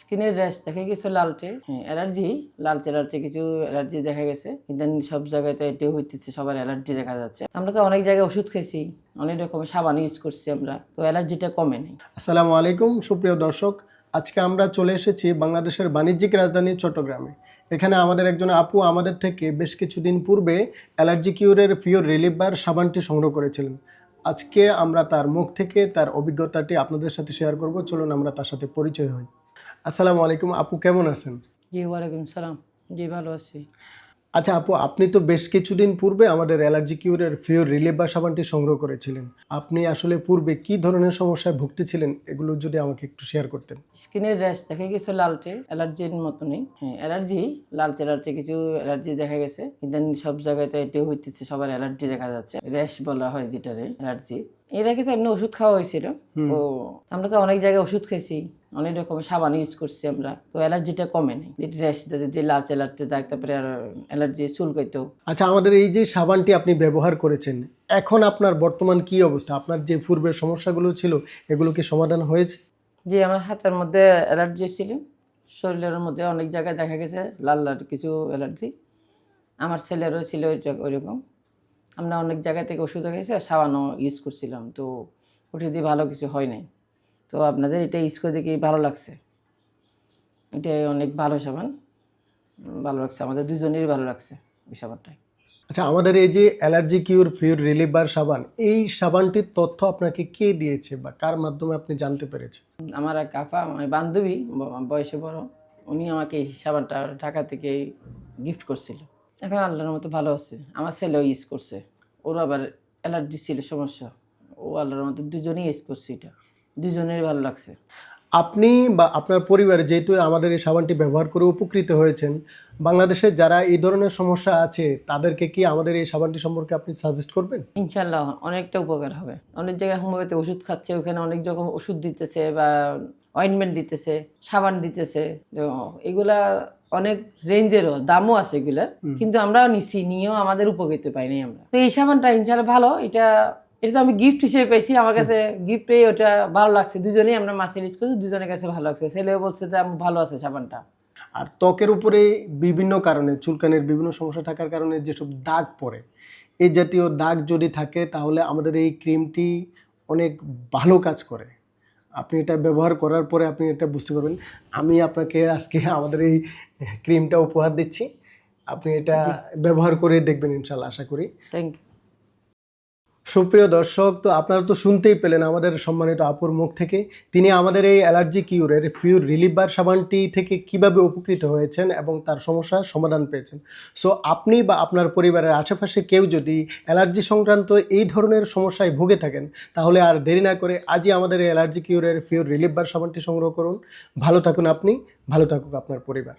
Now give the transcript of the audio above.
স্কিনের র্যাশ দেখা গেছে লালচে, হ্যাঁ অ্যালার্জি, লালচে লালচে কিছু অ্যালার্জি দেখা গেছে। ইদানিং সব জায়গায় তো এটাও হইতেছে, সবার অ্যালার্জি দেখা যাচ্ছে। আমরা তো অনেক জায়গায় ওষুধ খেয়েছি, অনেক রকমের সাবান ইউজ করছি আমরা, তো অ্যালার্জিটা কমে নেই। আসসালামু আলাইকুম সুপ্রিয় দর্শক, আজকে আমরা চলে এসেছি বাংলাদেশের বাণিজ্যিক রাজধানী চট্টগ্রামে। এখানে আমাদের একজন আপু আমাদের থেকে বেশ কিছুদিন পূর্বে অ্যালার্জি কিউরের পিওর রিলিভার সাবানটি সংগ্রহ করেছিলেন। আজকে আমরা তার মুখ থেকে তার অভিজ্ঞতাটি আপনাদের সাথে শেয়ার করব। চলুন আমরা তার সাথে পরিচয় হই। আসসালামু আলাইকুম আপু, কেমন আছেন? জি ওয়ালাইকুম সালাম, জি ভালো আছি। আচ্ছা আপু, আপনি তো বেশ কিছুদিন পূর্বে আমাদের অ্যালার্জি কিউরের পিওর রিলিভার সাবানটি সংগ্রহ করেছিলেন। আপনি আসলে পূর্বে কি ধরনের সমস্যায় ভুগতেছিলেন, এগুলো যদি আমাকে একটু শেয়ার করতেন। স্কিনের র্যাশ দেখা গেছে লালচে, অ্যালার্জির মতনই, হ্যাঁ অ্যালার্জি, লালচে লালচে কিছু অ্যালার্জি দেখা গেছে। ইদানিং সব জায়গায় তো এটাও হইতেছে, সবার অ্যালার্জি দেখা যাচ্ছে, র্যাশ বলা হয় যেটারে অ্যালার্জি। এর আগে তো এমনি ওষুধ খাওয়া হয়েছিল, তো আমরা তো অনেক জায়গায় ওষুধ খেয়েছি, অনেক রকমের সাবান ইউজ করছি আমরা, তো অ্যালার্জিটা কমে নেই। র্যাশ যে লালচে লালচে দাগ, তারপরে আর অ্যালার্জি চুলকাইতো। আচ্ছা, আমাদের এই যে সাবানটি আপনি ব্যবহার করেছেন, এখন আপনার বর্তমান কি অবস্থা? আপনার যে পূর্বের সমস্যাগুলো ছিল এগুলো কি সমাধান হয়েছে? যে আমার হাতের মধ্যে অ্যালার্জি ছিল, শরীরের মধ্যে অনেক জায়গায় দেখা গেছে লাল লাল কিছু অ্যালার্জি, আমার ছেলেরও ছিল ওইরকম। আমরা অনেক জায়গা থেকে ওষুধ খেয়েছি আর সাবানও ইউজ করছিলাম, তো ওটা দিয়ে ভালো কিছু হয় নাই। তো আপনাদের এটা ইউজ করে দেখি ভালো লাগছে, এটা অনেক ভালো সাবান, ভালো লাগছে, আমাদের দুজনেরই ভালো লাগছে ওই সাবানটাই। আচ্ছা, আমাদের এই যে অ্যালার্জি কিউর পিওর রিলিভার সাবান, এই সাবানটির তথ্য আপনাকে কে দিয়েছে বা কার মাধ্যমে আপনি জানতে পেরেছেন? আমার এক আপা, আমার বান্ধবী, বয়সে বড়, উনি আমাকে এই সাবানটা ঢাকা থেকে গিফট করছিল। এখন আল্লাহর মতো ভালো আছে, আমার ছেলেও ইউজ করছে, ওর আবার অ্যালার্জি ছিল সমস্যা, ও আল্লাহর মতো দুজনেই ইউজ করছে, এটা দুজনেরই ভালো লাগছে। আপনি বা আপনার পরিবারে যেহেতু আমাদের এই সাবানটি ব্যবহার করে উপকৃত হয়েছেন, বাংলাদেশে যারা এই ধরনের সমস্যা আছে তাদেরকে কি আমাদের এই সাবানটি সম্পর্কে আপনি সাজেস্ট করবেন? ইনশাল্লাহ অনেকটা উপকার হবে। অনেক জায়গায় হোমিওপ্যাথি ওষুধ খাচ্ছে, ওখানে অনেক রকম ওষুধ দিতেছে বা অয়েন্টমেন্ট দিতেছে, সাবান দিতেছে, তো এগুলা অনেক রেঞ্জেরও দামও আছে এগুলার, কিন্তু আমরাও নিছি, নিয়েও আমাদের উপকৃত পাইনি আমরা। তো এই সাবানটা ইনশাল্লাহ ভালো, এটা এটা তো আমি গিফট হিসেবে পেয়েছি, আমার কাছে গিফট পেয়ে ওটা ভালো লাগছে, দুজনেই আমরা মাসে ইউজ করছি, দুজনের কাছে ভালো লাগছে, ছেলেও বলছে যে ভালো আছে সাবানটা। আর ত্বকের উপরে বিভিন্ন কারণে, চুলকানির বিভিন্ন সমস্যা থাকার কারণে যেসব দাগ পড়ে, এই জাতীয় দাগ যদি থাকে তাহলে আমাদের এই ক্রিমটি অনেক ভালো কাজ করে। আপনি এটা ব্যবহার করার পরে আপনি এটা বুঝতে পারবেন। আমি আপনাকে আজকে আমাদের এই ক্রিমটা উপহার দিচ্ছি, আপনি এটা ব্যবহার করে দেখবেন ইনশাল্লাহ, আশা করি। Thank you. সুপ্রিয় দর্শক, তো আপনারা তো শুনতেই পেলেন আমাদের সম্মানিত আপুর মুখ থেকে, তিনি আমাদের এই অ্যালার্জি কিউরের পিওর রিলিভার সাবানটি থেকে কিভাবে উপকৃত হয়েছেন এবং তার সমস্যার সমাধান পেয়েছেন। সো আপনি বা আপনার পরিবারের আশেপাশে কেউ যদি অ্যালার্জি সংক্রান্ত এই ধরনের সমস্যায় ভুগে থাকেন, তাহলে আর দেরি না করে আজই আমাদের এই অ্যালার্জি কিউরের পিওর রিলিভার সাবানটি সংগ্রহ করুন। ভালো থাকুন আপনি, ভালো থাকুক আপনার পরিবার।